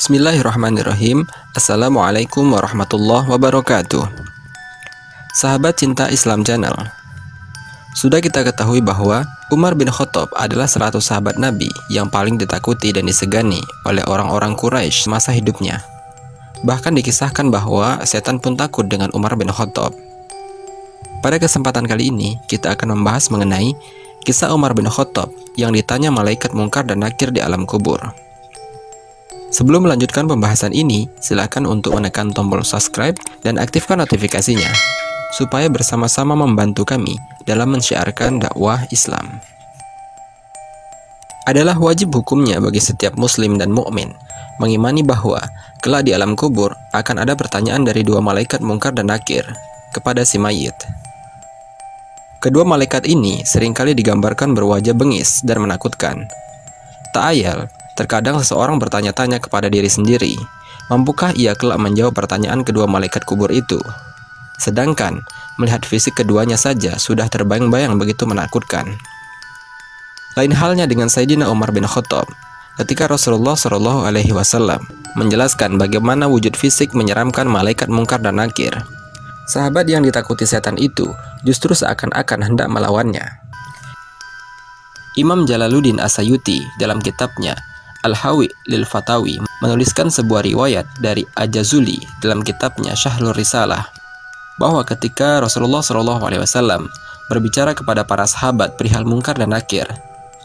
Bismillahirrahmanirrahim. Assalamualaikum warahmatullahi wabarakatuh. Sahabat cinta Islam Channel, sudah kita ketahui bahwa Umar bin Khattab adalah 100 sahabat Nabi yang paling ditakuti dan disegani oleh orang-orang Quraisy masa hidupnya. Bahkan dikisahkan bahwa setan pun takut dengan Umar bin Khattab. Pada kesempatan kali ini, kita akan membahas mengenai kisah Umar bin Khattab yang ditanya malaikat mungkar dan nakir di alam kubur. Sebelum melanjutkan pembahasan ini, silakan untuk menekan tombol subscribe dan aktifkan notifikasinya, supaya bersama-sama membantu kami dalam mensyiarkan dakwah Islam. Adalah wajib hukumnya bagi setiap muslim dan mukmin mengimani bahwa kelak di alam kubur akan ada pertanyaan dari dua malaikat mungkar dan nakir kepada si mayit. Kedua malaikat ini seringkali digambarkan berwajah bengis dan menakutkan. Tak ayal, terkadang seseorang bertanya-tanya kepada diri sendiri, mampukah ia kelak menjawab pertanyaan kedua malaikat kubur itu? Sedangkan, melihat fisik keduanya saja sudah terbayang-bayang begitu menakutkan. Lain halnya dengan Sayyidina Umar bin Khattab, ketika Rasulullah SAW menjelaskan bagaimana wujud fisik menyeramkan malaikat mungkar dan nakir. Sahabat yang ditakuti setan itu justru seakan-akan hendak melawannya. Imam Jalaluddin As-Sayuti dalam kitabnya Al-Hawi lil Fatawi menuliskan sebuah riwayat dari Ajazuli dalam kitabnya Syahrul Risalah, bahwa ketika Rasulullah SAW berbicara kepada para sahabat perihal mungkar dan nakir,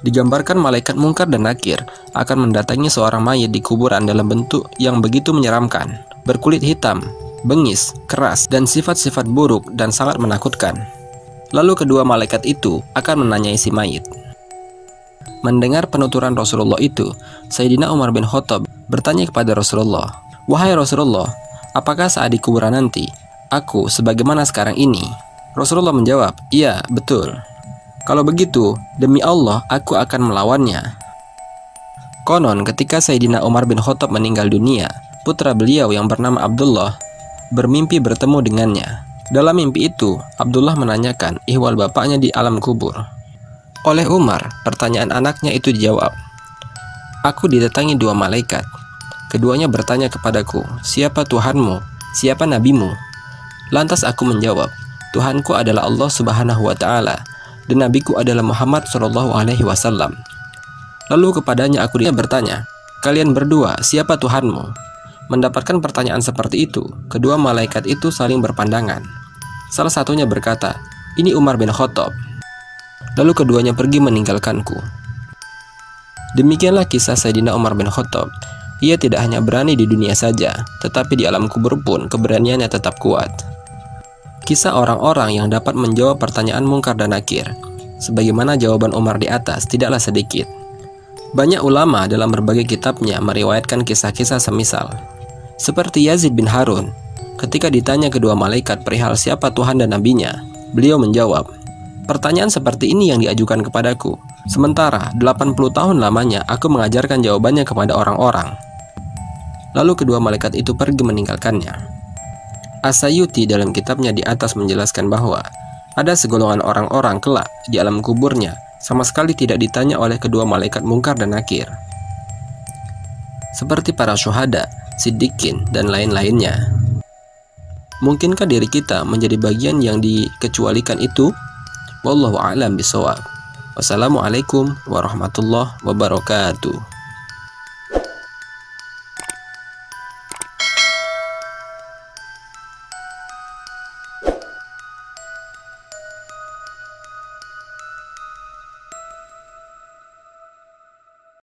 digambarkan malaikat mungkar dan nakir akan mendatangi seorang mayit di kuburan dalam bentuk yang begitu menyeramkan, berkulit hitam, bengis, keras, dan sifat-sifat buruk dan sangat menakutkan. Lalu kedua malaikat itu akan menanyai si mayit. Mendengar penuturan Rasulullah itu, Sayyidina Umar bin Khattab bertanya kepada Rasulullah, "Wahai Rasulullah, apakah saat di kuburan nanti, aku sebagaimana sekarang ini?" Rasulullah menjawab, "Iya, betul. Kalau begitu, demi Allah, aku akan melawannya." Konon, ketika Sayyidina Umar bin Khattab meninggal dunia, putra beliau yang bernama Abdullah bermimpi bertemu dengannya. Dalam mimpi itu, Abdullah menanyakan ihwal bapaknya di alam kubur. Oleh Umar, pertanyaan anaknya itu dijawab, "Aku didatangi dua malaikat. Keduanya bertanya kepadaku, 'Siapa Tuhanmu? Siapa nabimu?' Lantas aku menjawab, 'Tuhanku adalah Allah Subhanahu wa Ta'ala, dan nabiku adalah Muhammad Shallallahu Alaihi Wasallam.' Lalu kepadanya aku bertanya, 'Kalian berdua, siapa Tuhanmu?' Mendapatkan pertanyaan seperti itu, kedua malaikat itu saling berpandangan. Salah satunya berkata, 'Ini Umar bin Khattab.' Lalu keduanya pergi meninggalkanku." Demikianlah kisah Sayyidina Umar bin Khattab. Ia tidak hanya berani di dunia saja, tetapi di alam kubur pun keberaniannya tetap kuat. Kisah orang-orang yang dapat menjawab pertanyaan mungkar dan nakir, sebagaimana jawaban Umar di atas, tidaklah sedikit. Banyak ulama dalam berbagai kitabnya meriwayatkan kisah-kisah semisal. Seperti Yazid bin Harun, ketika ditanya kedua malaikat perihal siapa Tuhan dan nabinya, beliau menjawab, "Pertanyaan seperti ini yang diajukan kepadaku. Sementara 80 tahun lamanya aku mengajarkan jawabannya kepada orang-orang." Lalu kedua malaikat itu pergi meninggalkannya. As-Sayuti dalam kitabnya di atas menjelaskan bahwa ada segolongan orang-orang kelak di alam kuburnya sama sekali tidak ditanya oleh kedua malaikat mungkar dan nakir, seperti para syuhada, siddiqin, dan lain-lainnya. Mungkinkah diri kita menjadi bagian yang dikecualikan itu? Wallahu a'lam bishawab. Wassalamualaikum warahmatullahi wabarakatuh.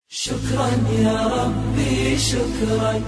Syukran ya Rabbi, syukran.